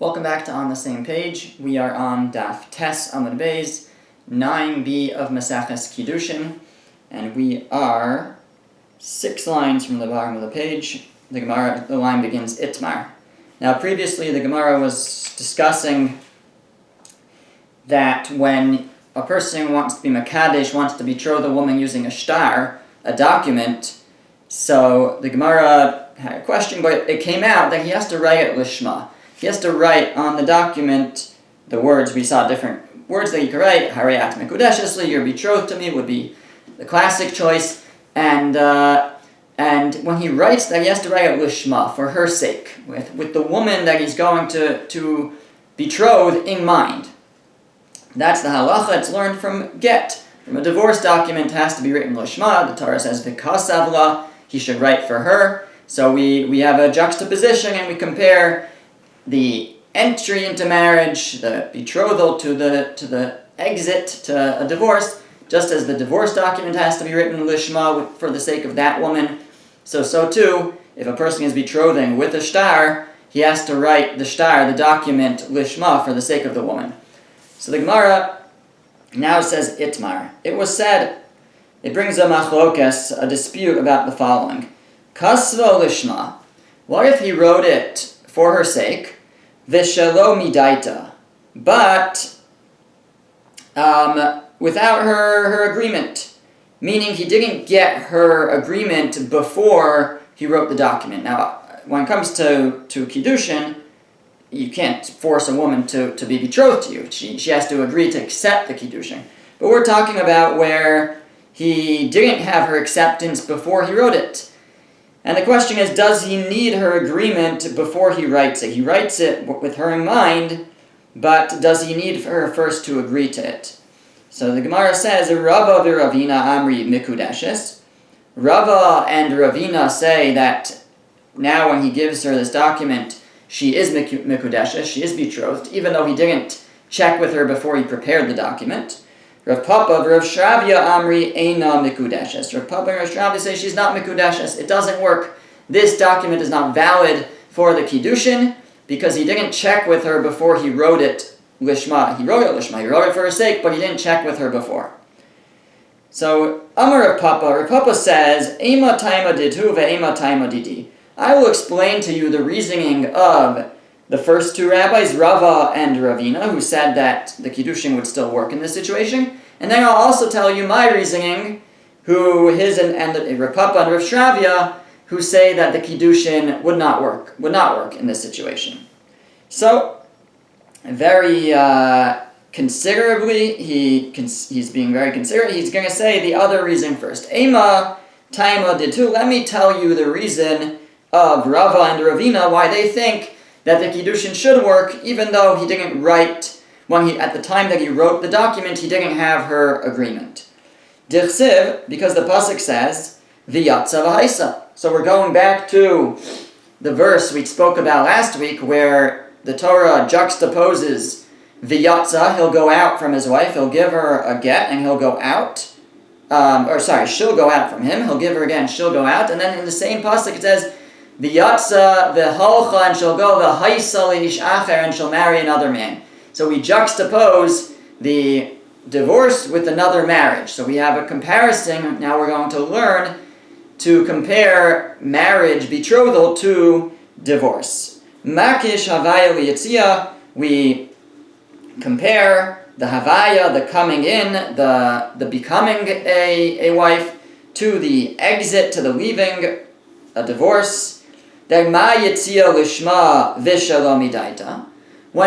Welcome back to On the Same Page. We are on Daf Tes Amud Beis, 9b of Maseches Kiddushin, and we are 6 lines from the bottom of the page. The line begins Itmar. Now previously the Gemara was discussing that when a person wants to be Makadesh, wants to betroth a woman using a shtar, a document, so the Gemara had a question, but it came out that he has to write it Lishma. He has to write on the document the words. We saw different words that he could write. Harayat Mekudeshesli, you're betrothed to me, would be the classic choice. And when he writes that, he has to write it Lishma, for her sake, with the woman that he's going to betroth in mind. That's the halacha. It's learned from get. From a divorce document, it has to be written Lishma. The Torah says V'kasavla, he should write for her. So we have a juxtaposition and we compare the entry into marriage, the betrothal to the exit to a divorce, just as the divorce document has to be written lishma for the sake of that woman. So too, if a person is betrothing with a shtar, he has to write the shtar, the document, lishma for the sake of the woman. So the Gemara now says itmar. It was said, it brings a machlokas, a dispute about the following. Kasvo lishma. What if he wrote it for her sake, v'shelo midaita, but without her agreement, meaning he didn't get her agreement before he wrote the document. Now, when it comes to Kiddushin, you can't force a woman to be betrothed to you. She has to agree to accept the Kiddushin. But we're talking about where he didn't have her acceptance before he wrote it. And the question is, does he need her agreement before he writes it? He writes it with her in mind, but does he need her first to agree to it? So the Gemara says, Rava v'Ravina amri mikudeshes. Rava and Ravina say that now when he gives her this document, she is mikudeshes, she is betrothed, even though he didn't check with her before he prepared the document. Rav Papa, Rav Shravya Amri Eina Mikudeshes. Rav Papa and Rav Shravya say she's not Mikudeshes. It doesn't work. This document is not valid for the Kiddushin because he didn't check with her before he wrote it Lishma. He wrote it Lishma. He wrote it for her sake, but he didn't check with her before. So, Amar Rav Papa says, Eima Taima Didu ve'Eima Taima Didi. I will explain to you the reasoning of the first two rabbis, Rava and Ravina, who said that the Kiddushin would still work in this situation. And then I'll also tell you my reasoning, and Rav Papa and Rav Shravya, who say that the Kiddushin would not work in this situation. So, very considerably, he's being very considerate. He's going to say the other reason first. Ema Taima Ditu, let me tell you the reason of Rava and Ravina, why they think that the Kiddushin should work, even though he didn't write, at the time that he wrote the document, he didn't have her agreement. Dichsiv, because the pasuk says, V'yatza v'haisa. So we're going back to the verse we spoke about last week, where the Torah juxtaposes V'yatza, he'll go out from his wife, he'll give her a get, and he'll go out. She'll go out from him, he'll give her again, she'll go out. And then in the same pasuk it says, V'yatza v'holcha, and she'll go v'haisa leish acher, and she'll marry another man. So we juxtapose the divorce with another marriage. So we have a comparison. Now we're going to learn to compare marriage, betrothal, to divorce. Makish havaya liyitzia, we compare the havaya, the coming in, the becoming a wife, to the exit, to the leaving, a divorce. When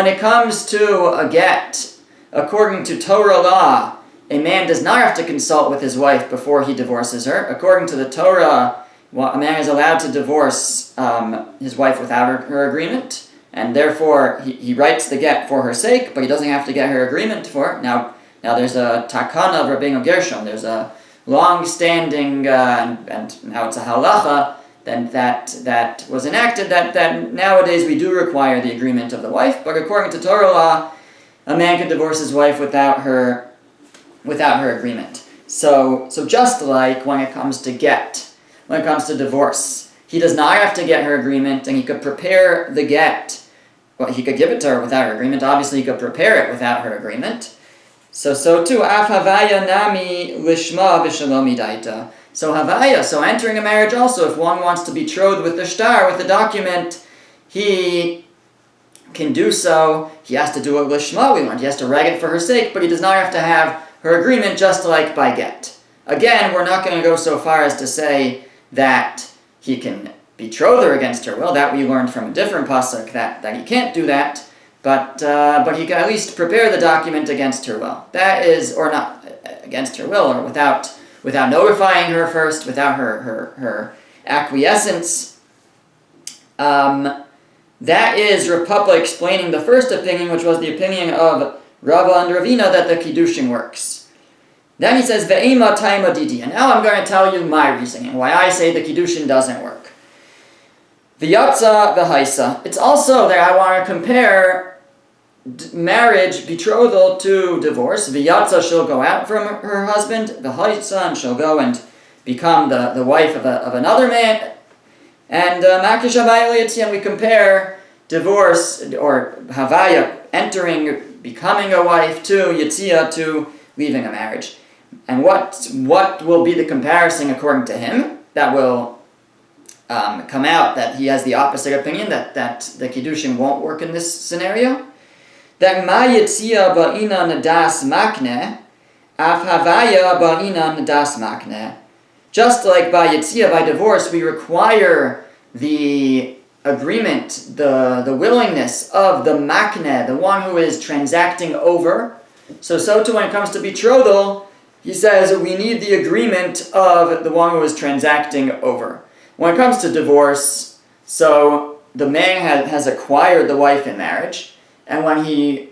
it comes to a get, according to Torah law, a man does not have to consult with his wife before he divorces her. According to the Torah, a man is allowed to divorce his wife without her agreement, and therefore he writes the get for her sake, but he doesn't have to get her agreement for it. Now there's a takana of Rabbeinu Gershon. There's a long-standing, and now it's a halacha, then that was enacted, that nowadays we do require the agreement of the wife, but according to Torah law, a man could divorce his wife without her agreement. So just like when it comes to get, when it comes to divorce, he does not have to get her agreement, and he could prepare the get well, he could give it to her without her agreement. Obviously, he could prepare it without her agreement. So too, af havaya nami lishma v'shalom idaita. So havaya, so entering a marriage also, if one wants to betroth with the shtar, with the document, he can do so. He has to do it lishma, we learned. He has to reg it for her sake, but he does not have to have her agreement, just like by get. Again, we're not going to go so far as to say that he can betroth her against her will. That we learned from a different pasuk, that he can't do that. But he can at least prepare the document against her will. That is, or not against her will, or without notifying her first, without her acquiescence. That is Rav Papa explaining the first opinion, which was the opinion of Rava and Ravina, that the Kiddushin works. Then he says, Ve'ema taima didi. And now I'm going to tell you my reasoning, why I say the Kiddushin doesn't work. V'yatza v'haisa. It's also that I want to compare marriage, betrothal, to divorce. V'yatza, she'll go out from her husband. V'haisa, and she'll go and become the wife of another man. And makish havaya liyatzia, we compare divorce, or havaya, entering, becoming a wife, to yitzia, to leaving a marriage. And what will be the comparison according to him? That will come out that he has the opposite opinion, that the Kiddushin won't work in this scenario. That ma yitzia ba'ina nadas makne, af havaya ba'ina nadas makne. Just like by yitzia, by divorce, we require the agreement, the willingness of the makne, the one who is transacting over. So too when it comes to betrothal, he says we need the agreement of the one who is transacting over. When it comes to divorce, so the man has acquired the wife in marriage, and when he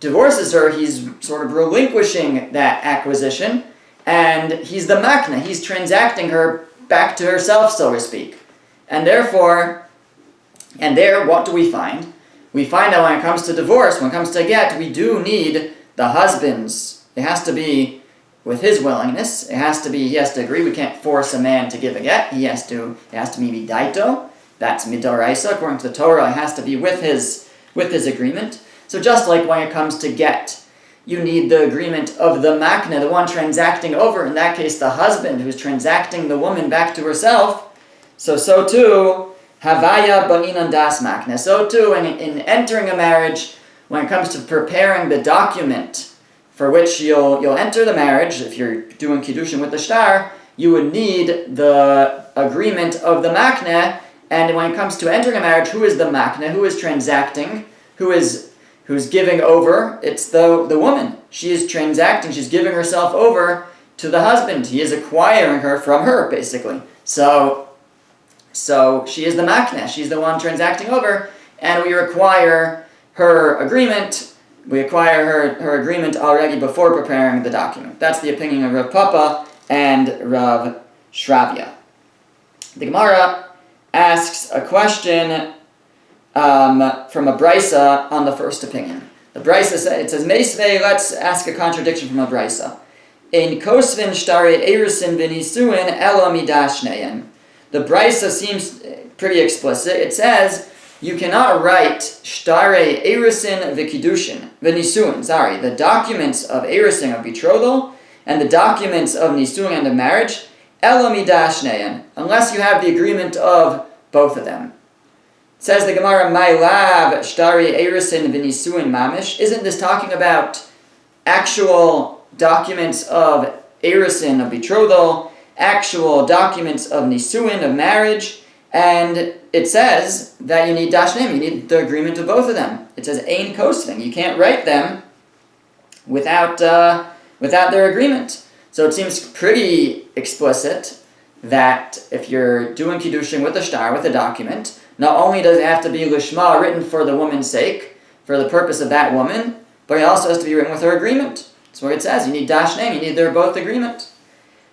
divorces her, he's sort of relinquishing that acquisition, and he's the makna, he's transacting her back to herself, so to speak. And therefore, what do we find? We find that when it comes to divorce, when it comes to get, we do need the husband's, it has to be with his willingness, he has to agree. We can't force a man to give a get. It has to be midaito. That's midoraisa. According to the Torah, it has to be with his agreement. So just like when it comes to get, you need the agreement of the makna, the one transacting over, in that case the husband who's transacting the woman back to herself. So too, havaya ba'inan das makna. So too, in entering a marriage, when it comes to preparing the document for which you'll enter the marriage, if you're doing Kiddushin with the shtar, you would need the agreement of the makna. And when it comes to entering a marriage, who is the makna? Who is transacting? Who's giving over? It's the woman. She is transacting. She's giving herself over to the husband. He is acquiring her from her, basically. So she is the makna. She's the one transacting over, and we require her agreement. We acquire her agreement already before preparing the document. That's the opinion of Rav Papa and Rav Shravya. The Gemara asks a question from a brisa on the first opinion. The brisa says, Meisvei, let's ask a contradiction from a brisa. In kosvin shtare erisin v'nisuin ela midashneyen. The brisa seems pretty explicit. It says, you cannot write shtare erisin v'kiddushin, v'nisuin, the documents of erisin, of betrothal, and the documents of nisuin, and of marriage, ela midashneyen, unless you have the agreement of both of them. It says the Gemara, my lav shtare erisin v'nisuin mamish. Isn't this talking about actual documents of erisin, of betrothal, actual documents of nisuin, of marriage? And it says that you need dashnem, you need the agreement of both of them. It says ein kosvin, you can't write them without their agreement. So it seems pretty explicit that if you're doing Kiddushin with a shtar, with a document, not only does it have to be lishma, written for the woman's sake, for the purpose of that woman, but it also has to be written with her agreement. That's what it says. You need dashnem, you need their both agreement.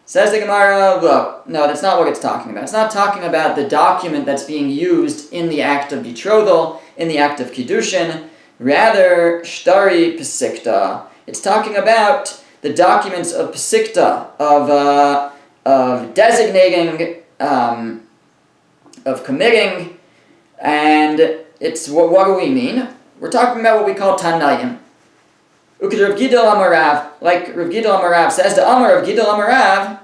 Says the Gemara, look, no, that's not what it's talking about. It's not talking about the document that's being used in the act of betrothal, in the act of Kiddushin. Rather, shtari pesikta. It's talking about the documents of pesikta, of designating, of committing, and it's what do we mean? We're talking about what we call Tanayim. Ukid Rav Gidel Amarav, like Rav Gidel Amarav says, the Amar of Gidel Amarav,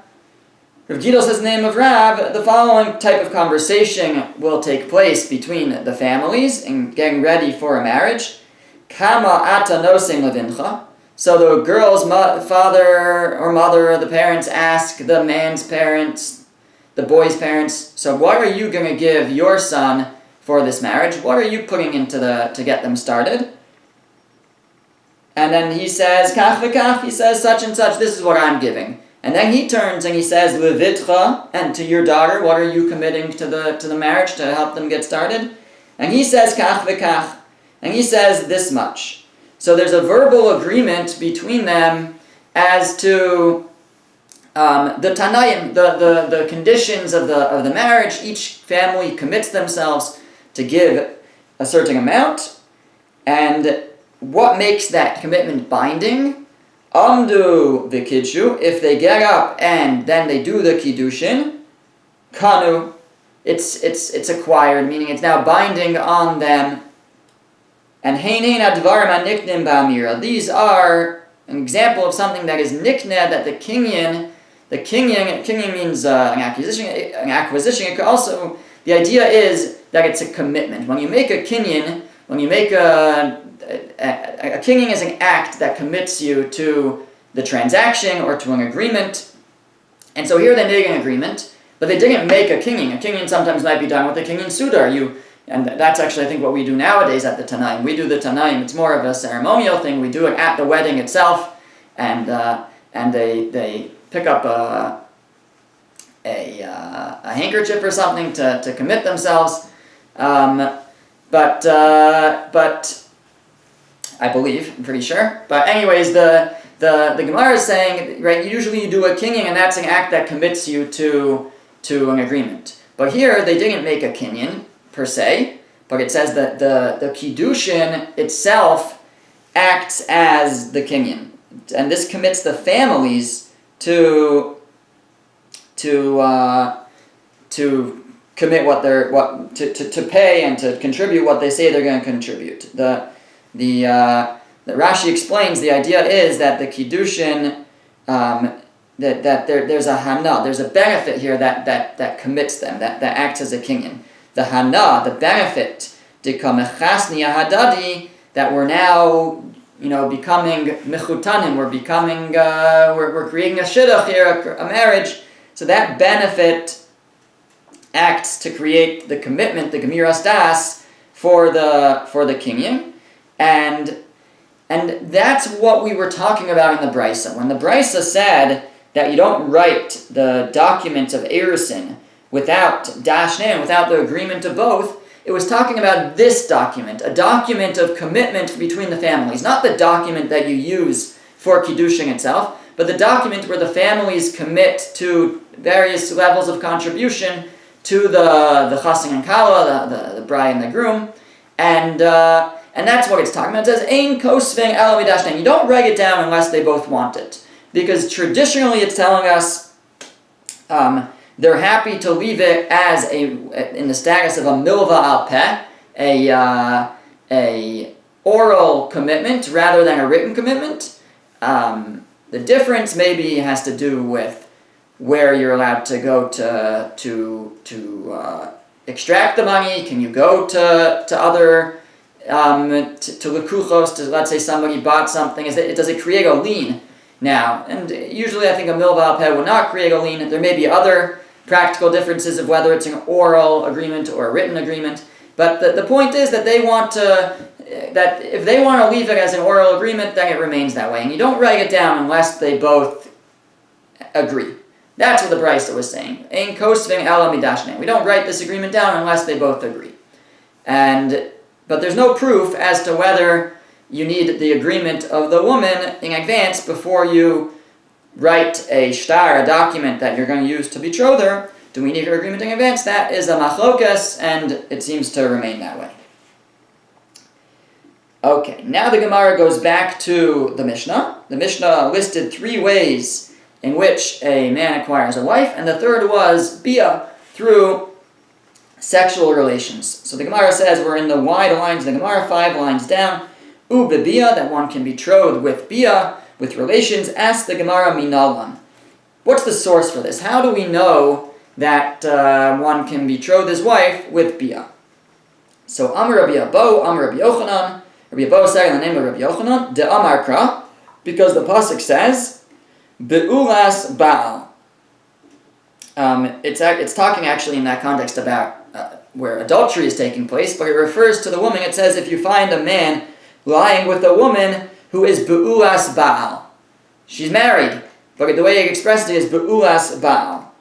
Rav Gidel says the name of Rav, the following type of conversation will take place between the families in getting ready for a marriage. Kama ata nosing levincha. So the girl's father or mother, the parents ask the man's parents, the boy's parents, so what are you going to give your son for this marriage? What are you putting into to get them started? And then he says, kach v'kach, he says such and such, this is what I'm giving. And then he turns and he says, levitcha, and to your daughter, what are you committing to the marriage to help them get started? And he says, kach v'kach, and he says this much. So there's a verbal agreement between them as to the Tanayim, the conditions of the marriage. Each family commits themselves to give a certain amount, and what makes that commitment binding? Amdu v'kidshu, if they get up and then they do the Kiddushin, kanu, it's acquired, meaning it's now binding on them. And heinin advarim aniknim ba'amira. These are an example of something that is nikneh, that the kinyan means an acquisition. It could also, the idea is that it's a commitment. When you make a kinyan, when you make a kinyan is an act that commits you to the transaction or to an agreement. And so here they made an agreement, but they didn't make a kinyan. A kinyan sometimes might be done with a kinyan sudar. And that's actually, I think, what we do nowadays at the Tanaim. We do the Tanaim. It's more of a ceremonial thing. We do it at the wedding itself, and they pick up a handkerchief or something to commit themselves. But I believe, I'm pretty sure. But anyways, the Gemara is saying, right? Usually you do a kinyan, and that's an act that commits you to an agreement. But here they didn't make a kinyan per se, but it says that the Kiddushin itself acts as the kinyan, and this commits the families to commit to pay and to contribute what they say they're going to contribute. The Rashi explains the idea is that the Kiddushin that there's a hana, there's a benefit here that commits them, that acts as a kinyan. The hana, the benefit, that we're now, becoming mechutanim, we're creating a shidduch here, a marriage. So that benefit acts to create the commitment, the gemiras das, for the kinyan, and that's what we were talking about in the Brisa. When the Brisa said that you don't write the document of erusin without dashnan, without the agreement of both, it was talking about this document, a document of commitment between the families, not the document that you use for Kiddushin itself, but the document where the families commit to various levels of contribution to the chassan and kala, the bride and the groom, and that's what it's talking about. It says, Ein kosving ela midashnan. You don't write it down unless they both want it, because traditionally it's telling us they're happy to leave it as in the status of a milva al peh, a oral commitment rather than a written commitment. The difference maybe has to do with where you're allowed to go to extract the money. Can you go to other to lekuchos? Let's say somebody bought something. Does it create a lien now? And usually I think a milva al peh would not create a lien. There may be other practical differences of whether it's an oral agreement or a written agreement. But the point is that they want that if they want to leave it as an oral agreement, then it remains that way. And you don't write it down unless they both agree. That's what the Brisa was saying. Ein kosving ela midashnan. We don't write this agreement down unless they both agree. But there's no proof as to whether you need the agreement of the woman in advance before you write a shtar, a document that you're going to use to betroth her. Do we need her agreement in advance? That is a machlokas, and it seems to remain that way. Okay, now the Gemara goes back to the Mishnah. The Mishnah listed 3 ways in which a man acquires a wife, and the third was bia, through sexual relations. So the Gemara says we're in the wide lines of the Gemara, 5 lines down. Bia, that one can betroth with bia, with relations. Ask the Gemara minalan. What's the source for this? How do we know that one can betroth his wife with bia? So Amar Rabbi Abo, Amar Rabbi Yochanan. Rabbi Abo saying the name of Rabbi Yochanan, De Amar Kra, because the pasuk says, Be'ulas Baal. It's talking actually in that context about where adultery is taking place, but it refers to the woman. It says if you find a man lying with a woman who is Be'ulas Baal. She's married, but the way he expressed it is Be'ulas Baal.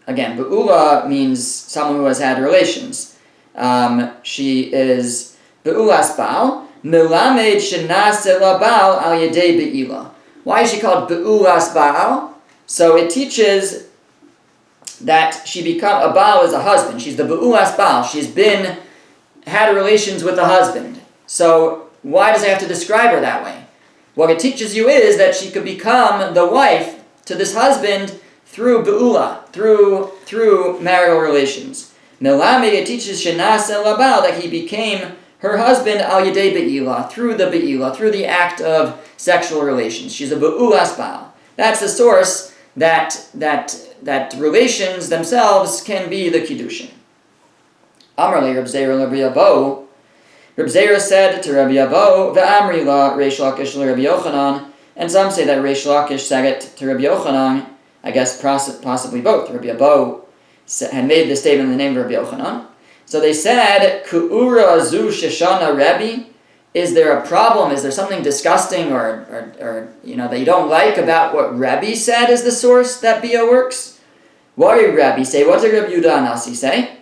Again, Be'ula means someone who has had relations. She is Be'ulas Baal, Melamed Shenase La Baal Al Yedei Be'ila. Why is she called Be'ulas Baal? So it teaches that a Baal is a husband. She's the Be'ulas Baal. She's had relations with a husband. So why does it have to describe her that way? What it teaches you is that she could become the wife to this husband through Be'ula, through marital relations. Melamed, it teaches Shenase La Baal, that he became her husband al yedei be'ila, through the act of sexual relations. She's a Be'ulas Baal. That's the source that relations themselves can be the Kiddushin. Amrle Reb Zera Rabbi Abo. Reb Zera said to Rabbi Abo, Ve'amri la Reish Lakish le Rabbi Yochanan, and some say that Reish Lakish said it to Rabbi Yochanan, I guess possibly both. Rabbi Abo had made this statement in the name of Rabbi Yochanan. So they said, Ku'ura zu sheshana Rebbe, is there a problem? Is there something disgusting or that you don't like about what Rebbe said is the source that Bia works? What did Rebbe say? What did Rabbi Yehuda Anasi say?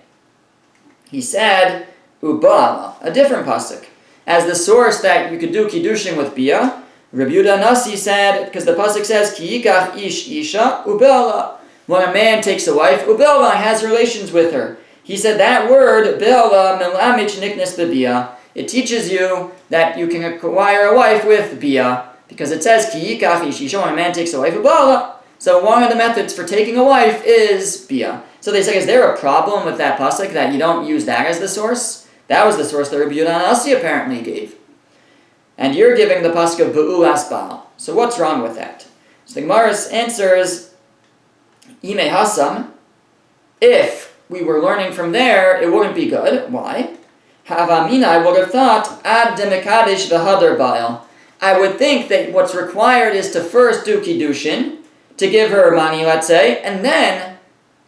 He said, Ubala, a different pasuk. As the source that you could do Kiddushin with Bia, Rabbi Yehuda Anasi said, because the pasuk says, Ki yikach ish isha ubala. When a man takes a wife, ubala, has relations with her. He said that word, Be'ala Melamich Niknes Bebia, it teaches you that you can acquire a wife with Bia, because it says, Ki yikach ish isha, when a man takes a wife, ubala. So one of the methods for taking a wife is Bia. So they say, is there a problem with that pasuk that you don't use that as the source? That was the source that Rabbi Yehuda Anasi apparently gave. And you're giving the pasuk of Be'ulas Baal. So what's wrong with that? So the Gemara's answer is, Ime Hasam, if we were learning from there, it wouldn't be good. Why? Havamina, I would have thought, Ad Demekadish V'Hadar Baal. I would think that what's required is to first do Kiddushin, to give her money, let's say, and then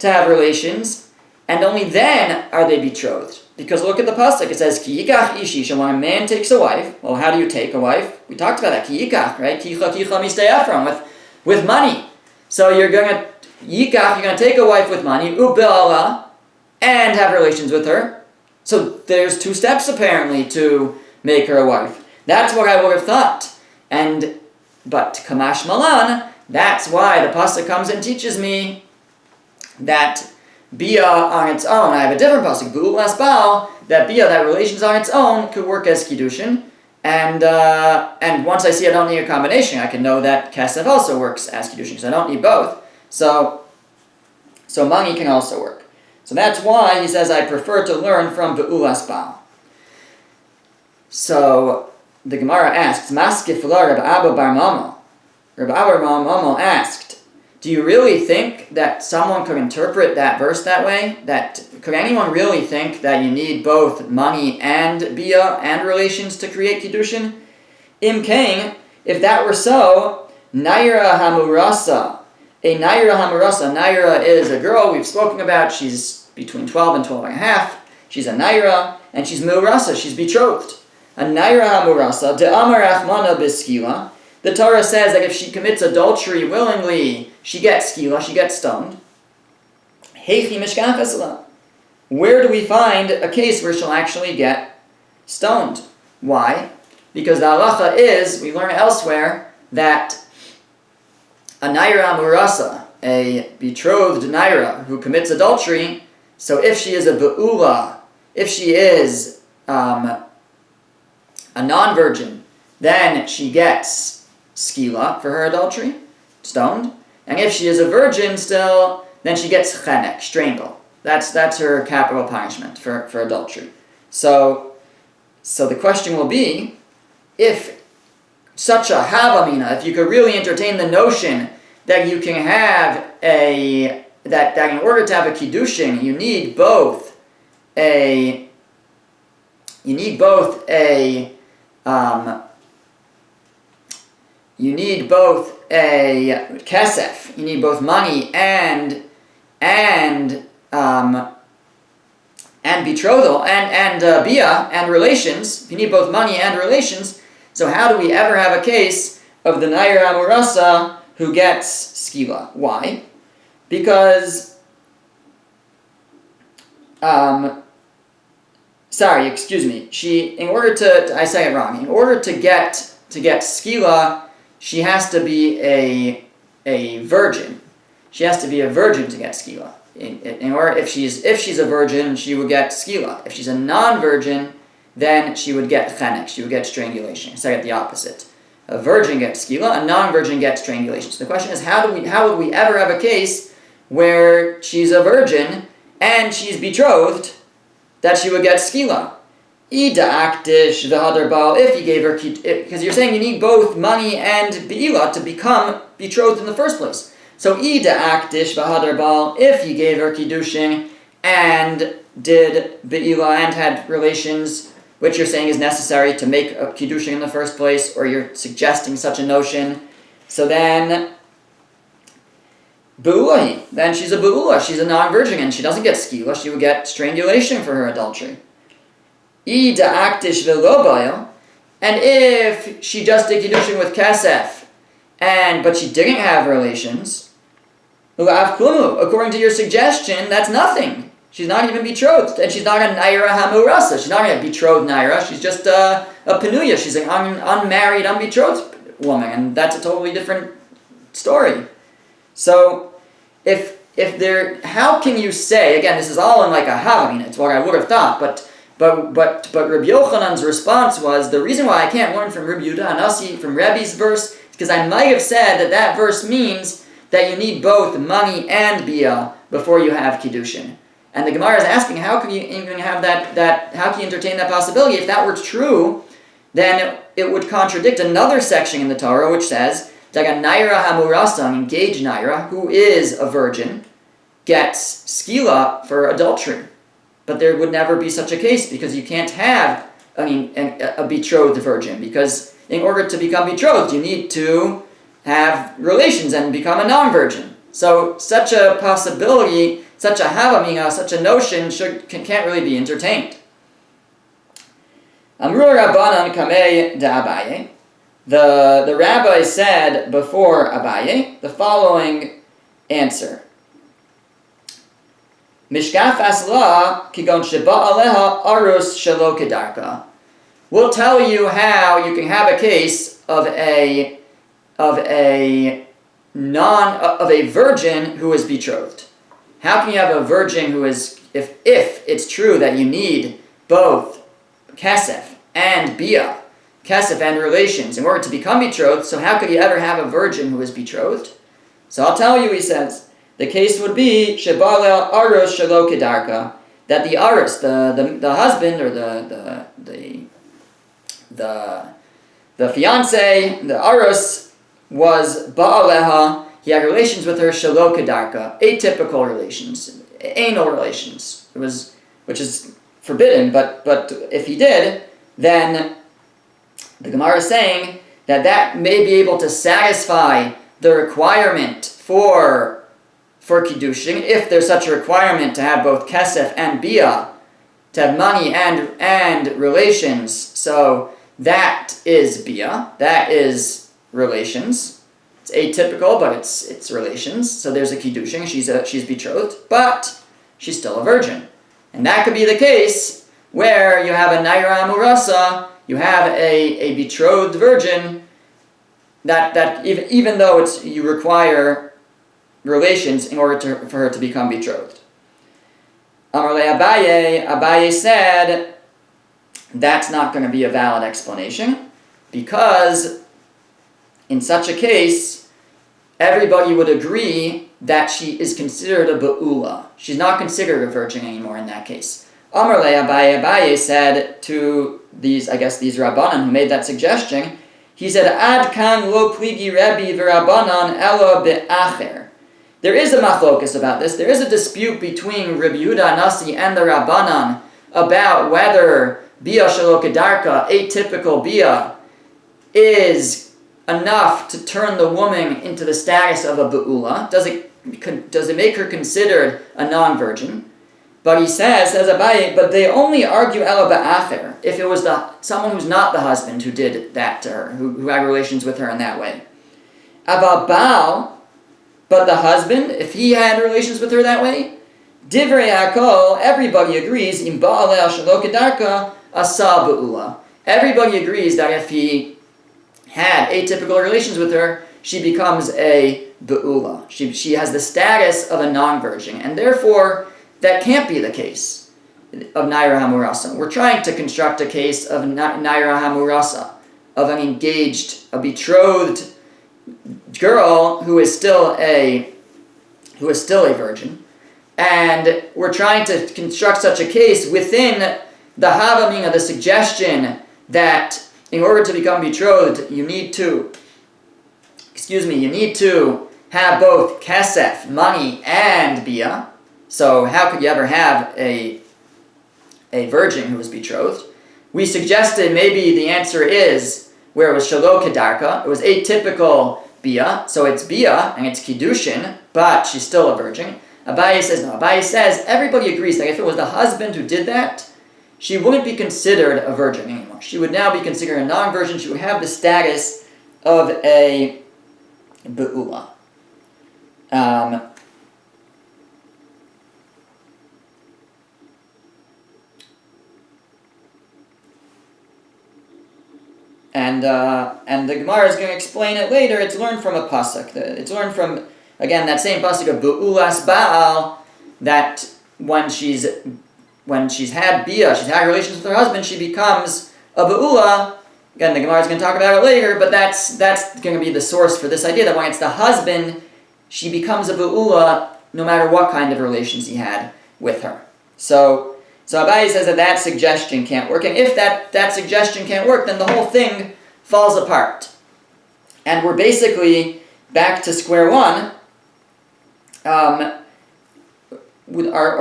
to have relations, and only then are they betrothed. Because look at the pasuk, it says, Ki yikach ish isha, when a man takes a wife. Well, how do you take a wife? We talked about that, Ki yikach, right? Kicha mistei Ephraim, with money. So you're going to take a wife with money, ube'ala, and have relations with her. So there's 2 steps apparently to make her a wife. That's what I would have thought. But Kamash Malan, that's why the pasuk comes and teaches me that Bia on its own, I have a different pasuk, Be'ulas Baal, that Bia, that relations on its own, could work as Kiddushin. And once I see I don't need a combination, I can know that Kesef also works as Kiddushin, because I don't need both. So money can also work. So that's why he says I prefer to learn from Be'ulas Baal. So the Gemara asks, Maskif la Reb Abba bar Mamo. Reb Abba bar Mamo asked, do you really think that someone could interpret that verse that way? Could anyone really think that you need both money and Bia and relations to create Kiddushin? Im Kain, if that were so, Naira Hamurasa. A Naira Hamurasa. Naira is a girl we've spoken about. She's between 12 and 12 and a half. She's a Naira, and she's Murasa. She's betrothed. A Naira Hamurasa. De Amar Achmana Biskila. The Torah says that if she commits adultery willingly, she gets skila, she gets stoned. Heichi mishkafesela. Where do we find a case where she'll actually get stoned? Why? Because the halacha is, we learn elsewhere, that a naira murasa, a betrothed naira who commits adultery, so if she is a be'ula, if she is a non-virgin, then she gets skila for her adultery, stoned. And if she is a virgin still, then she gets chenek, strangle. That's her capital punishment for adultery. So the question will be, if such a havamina, if you could really entertain the notion that you can have that in order to have a kiddushin, you need both a kesef, you need both money and betrothal and bia and relations. You need both money and relations. So how do we ever have a case of the naira amurasa who gets skila? Why? Because in order to get skila, she has to be a virgin. She has to be a virgin to get skila. Or if she's a virgin, she would get skila. If she's a non-virgin, then she would get chenek. She would get strangulation. So I get the opposite. A virgin gets skila, a non-virgin gets strangulation. So the question is, how would we ever have a case where she's a virgin and she's betrothed that she would get skila? Ida aktish v'hadar baal, if you gave her, because you're saying you need both money and beila to become betrothed in the first place. So ida aktish v'hadar baal, if you gave her kiddushin and did beila and had relations, which you're saying is necessary to make a kiddushin in the first place, or you're suggesting such a notion, so then be'ulahi, then she's a be'ula, she's a non-virgin, and she doesn't get skila, she would get strangulation for her adultery. Ida aktish v'lo bayil, and if she just did kiddushin with kesef, but she didn't have relations, according to your suggestion, that's nothing. She's not even betrothed, and she's not a naira hamurasa. She's not a betrothed naira. She's just a penuya. She's an unmarried, unbetrothed woman, and that's a totally different story. So, how can you say, again, this is all in like a havamina, it's what I would have thought, but Rabbi Yochanan's response was, the reason why I can't learn from Rabbi Yehuda Hanasi, from Rebbe's verse, is because I might have said that verse means that you need both money and bia before you have kiddushin. And the Gemara is asking, how can you even have that? How can you entertain that possibility? If that were true, then it would contradict another section in the Torah which says that a naira hamurasa, an engaged naira, who is a virgin, gets skila for adultery. But there would never be such a case, because you can't have a betrothed virgin, because in order to become betrothed, you need to have relations and become a non-virgin. So such a possibility, such a havamina, such a notion can't really be entertained. Amru Rabbanan kamei da Abaye. The rabbi said before Abaye the following answer. Mishkaf asla kigon sheba aleha arus shelo kedarka. We'll tell you how you can have a case of a virgin who is betrothed. How can you have a virgin who is, if it's true that you need both kesef and bia, kesef and relations, in order to become betrothed, so how could you ever have a virgin who is betrothed? So I'll tell you, he says, the case would be shebala aros shelo kedarka, that the aros, the husband or the fiance, the aros, was ba'aleha, he had relations with her shelo kedarka, atypical relations, anal relations, which is forbidden, but if he did, then the Gemara is saying that may be able to satisfy the requirement for kiddushin, if there's such a requirement to have both kesef and bia, to have money and relations. So that is bia, that is relations. It's atypical, but it's relations. So there's a kiddushin. She's betrothed, but she's still a virgin, and that could be the case where you have a naira amurasa, you have a betrothed virgin that even though you require relations in order for her to become betrothed. Amar le Abaye said that's not going to be a valid explanation, because in such a case, everybody would agree that she is considered a be'ula. She's not considered a virgin anymore in that case. Amar le Abaye said to these Rabbanan who made that suggestion, he said, Ad kan lo pligi Rebbe v'Rabbanan elo be'acher. There is a machlokus about this. There is a dispute between Rabbi Yehuda Nasi and the Rabbanan about whether bia shelo kedarka, atypical bia, is enough to turn the woman into the status of a be'ula. Does it make her considered a non-virgin? But he says Abaye, but they only argue ela ba'acher if it was someone who's not the husband who did that to her, who had relations with her in that way. Aval Baal, but the husband, if he had relations with her that way, divrei hakol, everybody agrees, im ba'aleh shelo kedarka asa be'ula. Everybody agrees that if he had atypical relations with her, she becomes a be'ula. She has the status of a non-virgin, and therefore that can't be the case of Naira Hamurasa. We're trying to construct a case of Naira Hamurasa, of an engaged, a betrothed girl who is still a virgin, and we're trying to construct such a case within the havamina, the suggestion that in order to become betrothed, you need to have both kesef, money, and bia. So how could you ever have a virgin who was betrothed? We suggested maybe the answer is where it was shelo kedarka, it was atypical bia, so it's bia and it's kiddushin, but she's still a virgin. Abaye says no. Abaye says everybody agrees that if it was the husband who did that, she wouldn't be considered a virgin anymore. She would now be considered a non-virgin. She would have the status of a be'ula. And the Gemara is going to explain it later. It's learned from a pasuk. It's learned from, again, that same pasuk of Be'ulas Baal, that when she's had bia, she's had relations with her husband, she becomes a Be'ula. Again, the Gemara is going to talk about it later, but that's going to be the source for this idea that when it's the husband, she becomes a Be'ula no matter what kind of relations he had with her. So Abaye says that suggestion can't work, and if that suggestion can't work, then the whole thing falls apart. And we're basically back to square one, or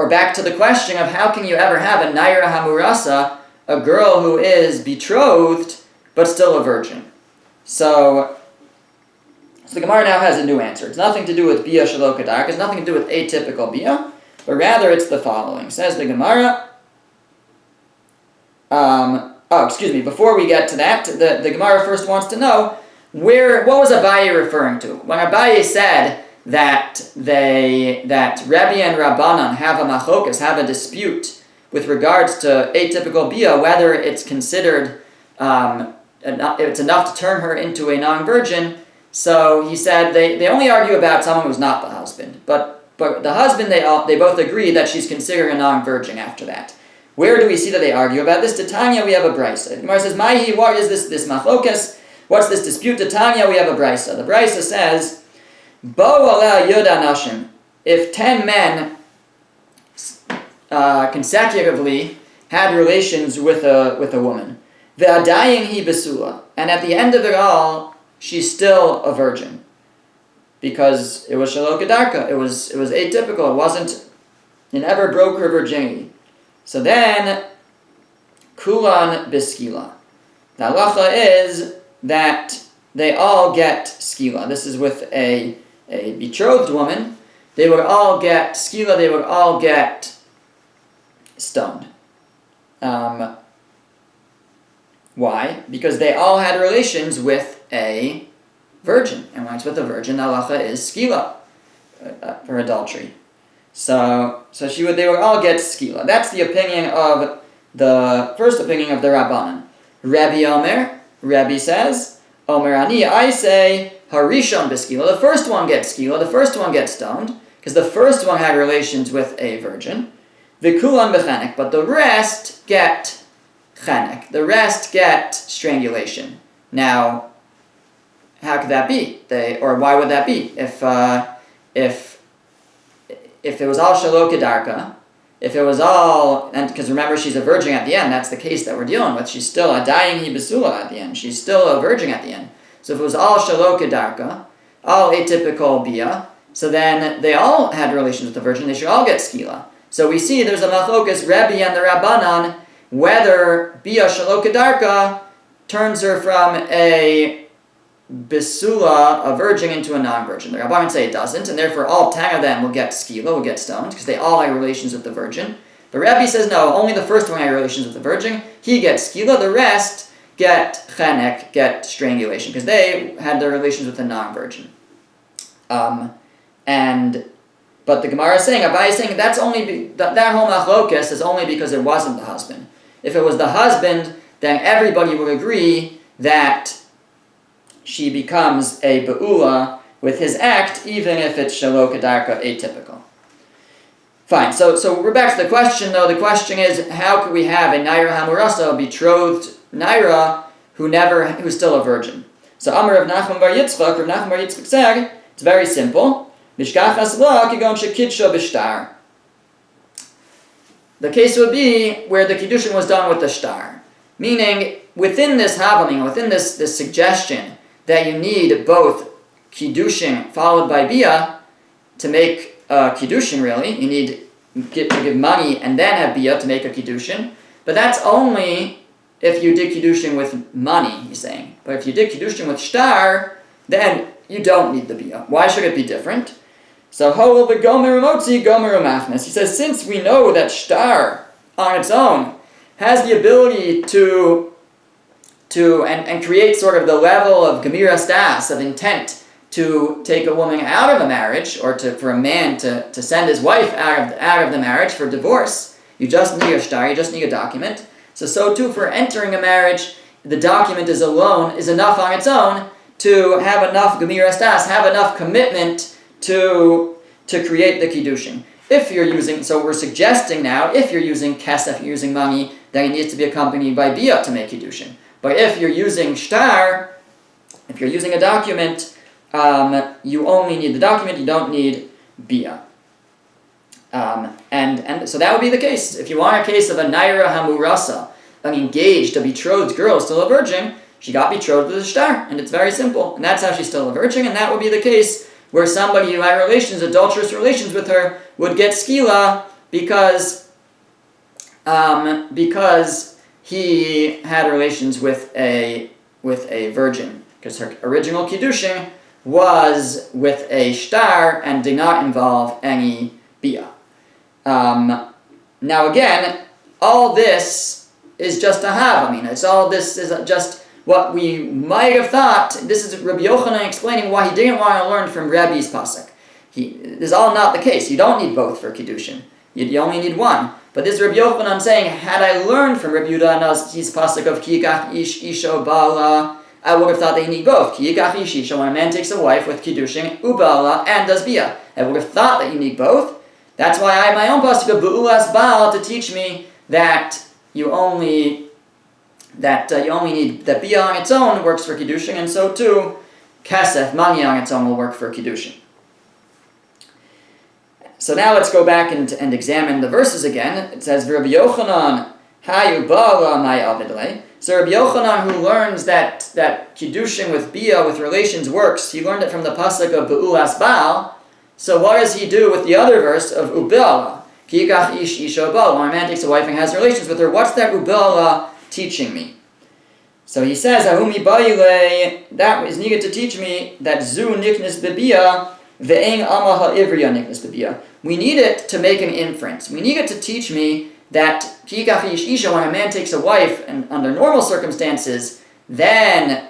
back to the question of how can you ever have a Naira Hamurasa, a girl who is betrothed, but still a virgin. So the Gemara now has a new answer. It's nothing to do with Bia Shelo Kedarka, it's nothing to do with atypical Bia, but rather it's the following. Says the Gemara, before we get to that, the Gemara first wants to know, what was Abaye referring to? When Abaye said that Rebbe and Rabbanan have a machokas, have a dispute with regards to atypical Bia, whether it's considered, it's enough to turn her into a non-virgin, so he said they only argue about someone who's not the husband, but the husband, they both agree that she's considered a non-virgin after that. Where do we see that they argue about this? Tanya, we have a brisa. The Gemara says, Maihi, what is this machlokas? What's this dispute? Tanya, we have a brisa. The brisa says, Bo aleh yoda nashim. If 10 men consecutively had relations with a woman, ve'adayin hi besula, and at the end of it all, she's still a virgin, because it was shelo kedarka, it was atypical, it never broke her virginity. So then, kulan biskila. The halacha is that they all get skila. This is with a betrothed woman. They would all get skila, they would all get stoned. Why? Because they all had relations with a virgin. And when it's with a virgin, the halacha is skila for adultery. So they would all get skila. That's the opinion of the first opinion of the Rabbanan. Rabbi Omer, Rabbi says, Omer Ani, I say, Harishon beskila. The first one gets skila, the first one gets stoned, because the first one had relations with a virgin. Vikulan bechanek, but the rest get chanek. The rest get strangulation. Now, how could that be? Or why would that be? If it was all shelo kedarka, if it was all, and because remember she's a virgin at the end, that's the case that we're dealing with. She's still a dying hi besula at the end. She's still a virgin at the end. So if it was all shelo kedarka, all atypical bia, so then they all had relations with the virgin. They should all get skila. So we see there's a machlokas Rebbe and the Rabbanan whether bia shelo kedarka turns her from a Bisula, a virgin, into a non-virgin. The Rabbanan say it doesn't, and therefore all 10 of them will get skila, will get stoned, because they all had relations with the virgin. But Rabbi says no, only the first one had relations with the virgin. He gets skila, the rest get chenek, get strangulation, because they had their relations with the non-virgin. But the Gemara is saying, Abai is saying that's only that whole machlokas is only because it wasn't the husband. If it was the husband, then everybody would agree that she becomes a be'ula with his act, even if it's shelo kedarka atypical. Fine, so we're back to the question though. The question is, how could we have a naira hamurasa, a betrothed naira, who's still a virgin? So Amar Rav Nachman bar Yitzchak said, it's very simple. Mishkachas la kigon shekidsha b'shtar. The case would be where the Kiddushin was done with the shtar. Meaning, within this havaming, within this suggestion that you need both Kiddushin followed by Bia to make Kiddushin, really. You need to give money and then have Bia to make a Kiddushin. But that's only if you did Kiddushin with money, he's saying. But if you did Kiddushin with shtar, then you don't need the Bia. Why should it be different? So, Holel v'gomer umotzi gomer umachnes. He says, since we know that shtar on its own has the ability to create sort of the level of gemira stas, of intent to take a woman out of a marriage, or for a man to send his wife out of the marriage for divorce. You just need a shtar, you just need a document. So too for entering a marriage, the document is enough on its own to have enough gemira stas, have enough commitment to create the kiddushin. So we're suggesting now, if you're using kesef, you're using money, then it needs to be accompanied by bia to make kiddushin. But if you're using shtar, if you're using a document, you only need the document, you don't need bia. And so that would be the case. If you want a case of a naira hamurasa, an engaged, a betrothed girl, still a virgin, she got betrothed with a shtar, and it's very simple. And that's how she's still a virgin, and that would be the case where somebody who had adulterous relations with her, would get skila because he had relations with a virgin, because her original kiddushin was with a shtar and did not involve any bia. Now again, all this is just a havamina. This is just what we might have thought. This is Rabbi Yochanan explaining why he didn't want to learn from Rabbi's pasuk. This is all not the case. You don't need both for kiddushin. You only need one. But this Rabbi Yochanan saying, had I learned from Rabbi Yehuda his pasuk of ki yikach ish isha bala, I would have thought that you need both. Ki yikach ish isha, when a man takes a wife with kiddushin, ubala, and does bia. I would have thought that you need both. That's why I have my own pasuk of bu'ulas baal to teach me that you only need that bia on its own works for kiddushin, and so too kesef, money on its own, will work for kiddushin. So now let's go back and examine the verses again. It says, Rabbi Yochanan hayu ba'ala mai avidle. So Rabbi Yochanan, who learns that kiddushin with bia, with relations, works, he learned it from the pasuk of be'ulas baal. So what does he do with the other verse of ubala? Ki yikach ish isha ba'al. When a man takes a wife and has relations with her, what's that ubala teaching me? So he says, Ahumi ba'ile, that is needed to teach me that zu niknis bebia ve'eng ama ha'ivriya niknis bebia. We need it to make an inference. We need it to teach me that ki yikach ish isha, when a man takes a wife, and under normal circumstances, then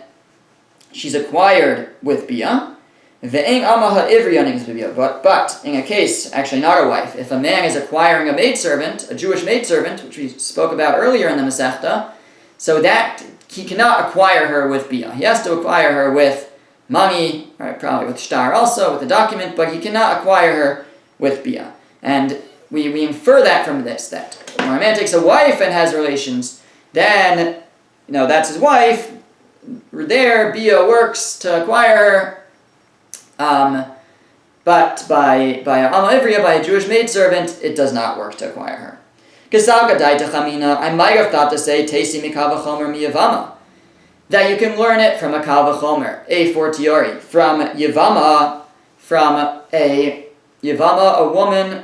she's acquired with bia. Ve'eng ama ha'ivriya niknis bebia. But in a case, actually not a wife, if a man is acquiring a maidservant, a Jewish maidservant, which we spoke about earlier in the Masechta, so that he cannot acquire her with bia. He has to acquire her with money, right, probably with shtar also, with a document, but he cannot acquire her with bia. And we infer that from this, that when a man takes a wife and has relations, then, that's his wife, there, Bia works to acquire her, but by Ama Ivriya, by a Jewish maidservant, it does not work to acquire her. I might have thought to say, Teisi mikal v'chomer miyavama, that you can learn it from a kal v'chomer, a fortiori, from Yavama, a woman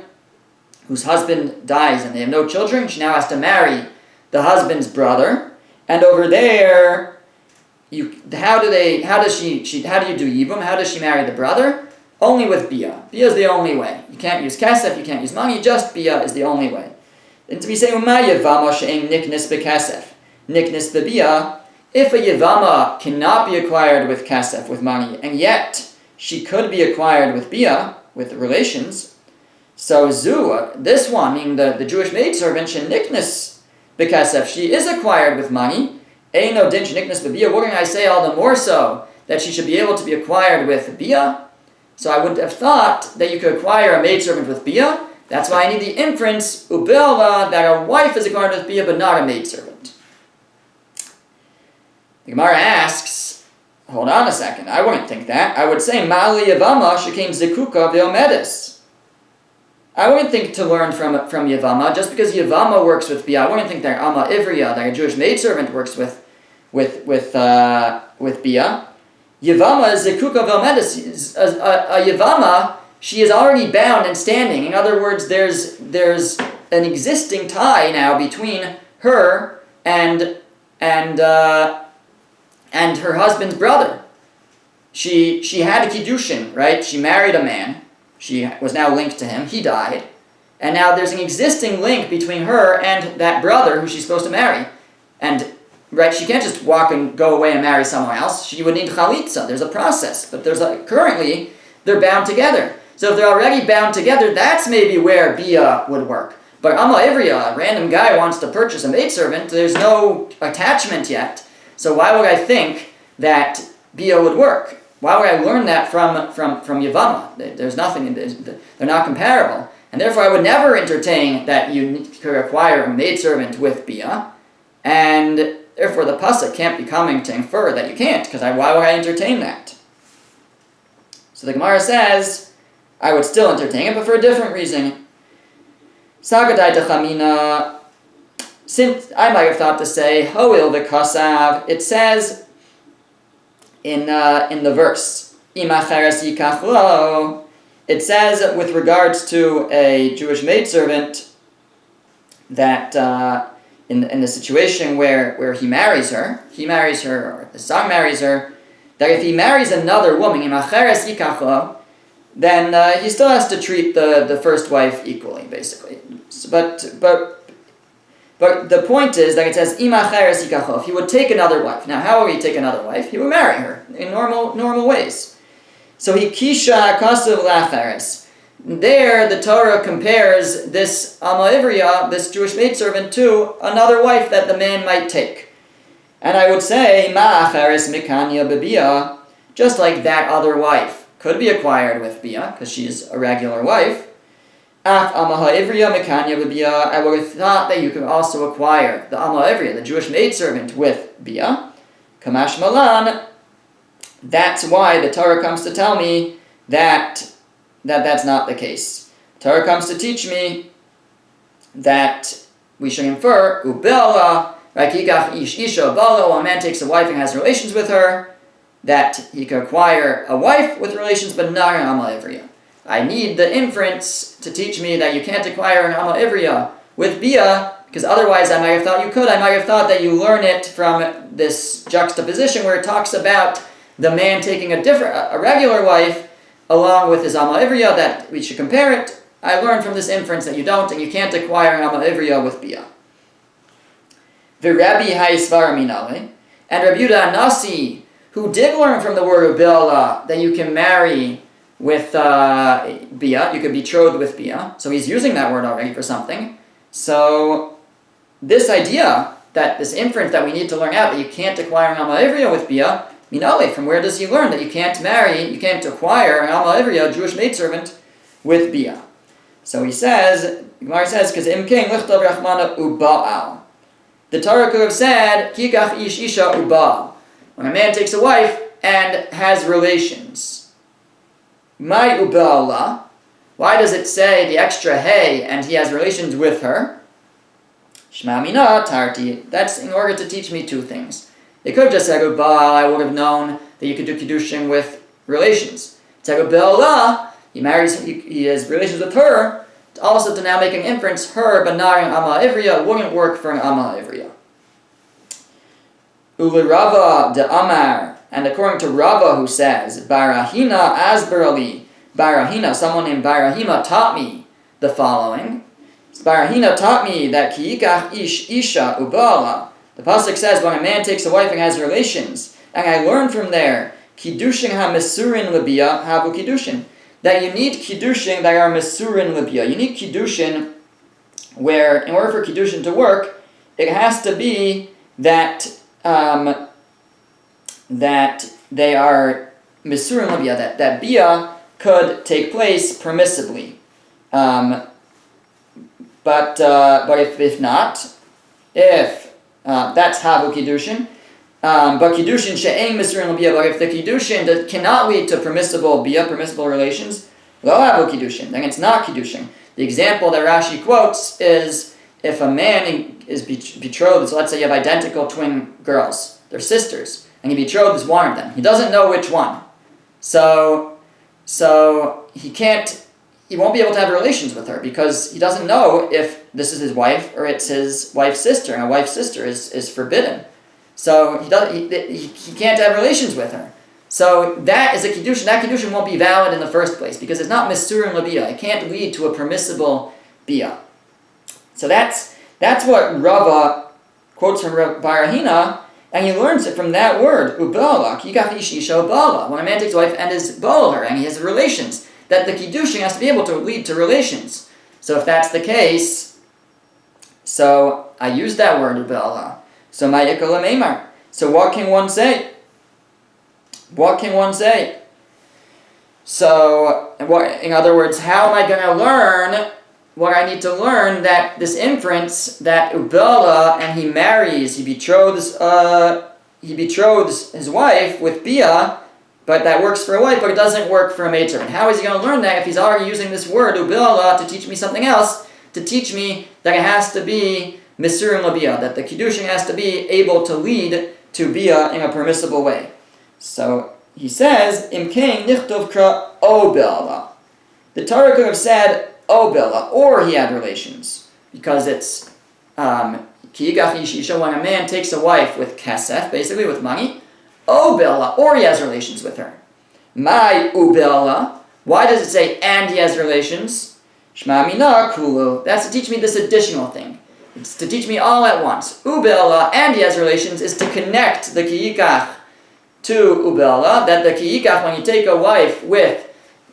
whose husband dies and they have no children. She now has to marry the husband's brother, and over there, how do you do yibum? How does she marry the brother? Only with bia. Bia is the only way. You can't use kesef, you can't use money. Just bia is the only way. And to be saying yavama she'em niknis bekesef, niknis bebia. If a yavama cannot be acquired with kesef, with money, and yet she could be acquired with bia, with relations, so this one, meaning the Jewish maidservant, sheniknis bekesef, she is acquired with money. Eino din sheniknis bebia. What can I say all the more so that she should be able to be acquired with bia? So I would have thought that you could acquire a maidservant with bia. That's why I need the inference ubila that a wife is acquired with bia, but not a maidservant. The Gemara asks, hold on a second, I wouldn't think that. I would say mali yavama shekem zikuka ve'omedes. I wouldn't think to learn from Yavama, just because Yavama works with Bia. I wouldn't think that Ama Ivriya, that a Jewish maidservant, works with Bia. Yavama is Zekuka Velmedis. A Yavama, she is already bound and standing. In other words, there's an existing tie now between her and her husband's brother. She had a Kiddushin, right? She married a man. She was now linked to him. He died. And now there's an existing link between her and that brother who she's supposed to marry. And, right, she can't just walk and go away and marry someone else. She would need chalitza. There's a process. But currently, they're bound together. So if they're already bound together, that's maybe where Bia would work. But Ama Ivriya, a random guy wants to purchase a maidservant. There's no attachment yet. So why would I think that Bia would work? Why would I learn that from Yavama? There's nothing, they're not comparable. And therefore I would never entertain that you could acquire a maidservant with Bia. And therefore the pasuk can't be coming to infer that you can't, because why would I entertain that? So the Gemara says, I would still entertain it, but for a different reason. Sagadai Techamina, since I might have thought to say, Hoil v'kasav, it says in the verse, Imacheres yikachlo, it says with regards to a Jewish maidservant that in the situation where he marries her, or the son marries her, that if he marries another woman, Imacheres yikachlo, then he still has to treat the first wife equally, basically. So, but the point is that it says, Imacheres yikachlo, if he would take another wife. Now, how would he take another wife? He would marry her in normal ways. So he kisha kasuv lacheres. There, the Torah compares this Ama Ivriya, this Jewish maidservant, to another wife that the man might take. And I would say, ma'acheres mikanya bebia, just like that other wife could be acquired with bia, because she's a regular wife. Af Ama Ivriya mikanya bebia, I would have thought that you could also acquire the Ama Ivriya, the Jewish maidservant, with bia. Kamash malan. That's why the Torah comes to tell me that that's not the case. Torah comes to teach me that we should infer, ubela, right, kikach ish isha bala, a man takes a wife and has relations with her, that he could acquire a wife with relations, but not an Ama Ivriya. I need the inference to teach me that you can't acquire an Ama Ivriya with bia, because otherwise I might have thought you could. I might have thought that you learn it from this juxtaposition where it talks about the man taking a regular wife along with his Ama Ivriya, that we should compare it. I learned from this inference that you don't, and you can't acquire an Ama Ivriya with bia. V'Rabbi Haisvar Minale, and Rabbi Yehuda Nasi, who did learn from the word ubila that you can marry with bia, you could betroth with bia. So he's using that word already for something. So this idea, that this inference that we need to learn out, that you can't acquire an Ama Ivriya with bia, Minale, from where does he learn that you can't acquire an Ama Ivriya, a Jewish maidservant, with bia? So he says, Gemara says, because imkein lichtav rachmana uba'al. The Torah could have said, kikach ish isha uba'al. when a man takes a wife and has relations. My uba'ala, why does it say the extra hey and he has relations with her? Shma mina tarti, that's in order to teach me two things. It could have just said uba'al, I would have known that you could do Kiddushin with relations. It said uba'ala, he has relations with her, also to now make an inference, her banaring Amma Ivriya wouldn't work for an Amma Ivriya. Rava de Amar, and according to Rava who says, Barahina Asberali, Barahina, someone named Barahima taught me the following. Barahina taught me that Kiikach Ish Isha Ubala. The pasuk says when a man takes a wife and has relations, and I learned from there, Kiddushin ha-mesurin libya havu Kiddushin, that you need Kiddushin that are mesurin libya. You need Kiddushin where, in order for Kiddushin to work, it has to be that that they are mesurin libya, that bia could take place permissibly. But if not, if that's havu Kiddushin, but Kiddushin she'ein mesurin libya, but if the Kiddushin that cannot lead to permissible relations, lo havu Kiddushin, then it's not Kiddushin. The example that Rashi quotes is if a man is betrothed, so let's say you have identical twin girls, they're sisters, and he betrothed one of them. He doesn't know which one. So he won't be able to have relations with her because he doesn't know if this is his wife or it's his wife's sister, and a wife's sister is forbidden. So he can't have relations with her. So that is a Kiddushin. That Kiddushin won't be valid in the first place because it's not Mesurim Labia. It can't lead to a permissible Bia. So that's what Rava quotes from Barahina, and he learns it from that word, Ubala, Kikach Ishisha Ubala. When a man takes a wife and is Baal her, and he has relations, that the Kiddushin has to be able to lead to relations. So if that's the case, so I use that word, Ubala. So Ma'ikala Meimar. So what can one say? What can one say? So, in other words, how am I going to learn what I need to learn, that this inference that Ubala and he betroths his wife with Bia, but that works for a wife, but it doesn't work for a maidservant. How is he going to learn that if he's already using this word, Ubala, to teach me something else, to teach me that it has to be Mesurim Labia, that the Kiddushin has to be able to lead to Bia in a permissible way. So he says, Imkein nichtov kra o Bela. The Torah could have said o Bela, or he had relations, because it's Kiigach Ishisha, when a man takes a wife with kesef, basically with money, o Bela, or he has relations with her. My ubela. Why does it say and he has relations? Shma mina kulu. That's to teach me this additional thing. It's to teach me all at once. Ubela and he has relations is to connect the Kiikach to Ubela, that the Kiikach, when you take a wife with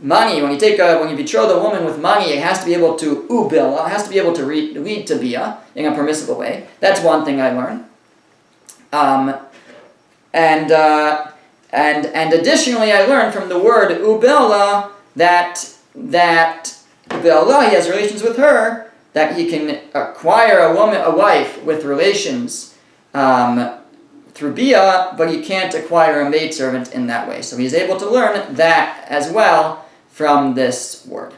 money, when you betroth a woman with money, it has to be able to Ubela, it has to be able to lead to Bia in a permissible way. That's one thing I learned. And additionally, I learned from the word Ubela that Ubela, he has relations with her, that he can acquire a wife with relations through Bia, but he can't acquire a maidservant in that way. So he's able to learn that as well from this word.